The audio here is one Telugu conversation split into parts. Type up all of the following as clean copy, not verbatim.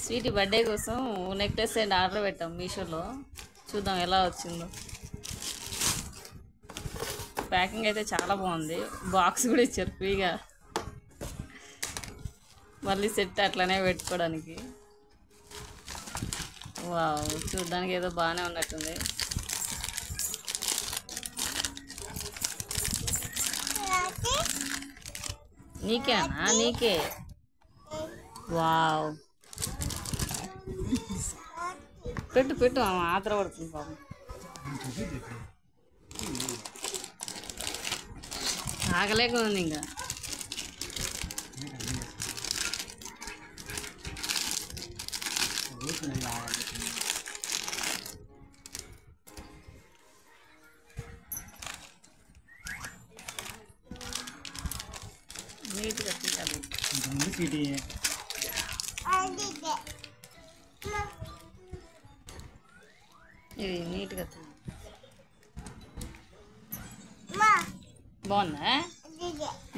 స్వీటీ బర్త్డే కోసం నెక్లెస్ అండ్ ఆర్డర్ పెట్టాం మీషోలో. చూద్దాం ఎలా వచ్చిందో. ప్యాకింగ్ అయితే చాలా బాగుంది. బాక్స్ కూడా ఇచ్చారు ఫ్రీగా, మళ్ళీ సెట్ అట్లనే పెట్టుకోవడానికి. వావ్, చూడ్డానికి ఏదో బాగానే ఉన్నట్టుంది. నీకేనా? నీకే. వావ్, పెట్టు పెట్టు, ఆమె ఆత్ర పడుతుంది పాపం. ఆగలేక ఉంది ఇంకా. నీట్గా తీయాలి. ఇది నీట్గా తీయాలి. బాగుందా?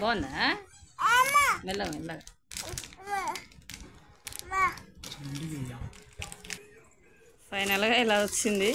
బాగుందా? మెల్లగా మెల్లగా. ఫైనల్గా ఇలా వచ్చింది.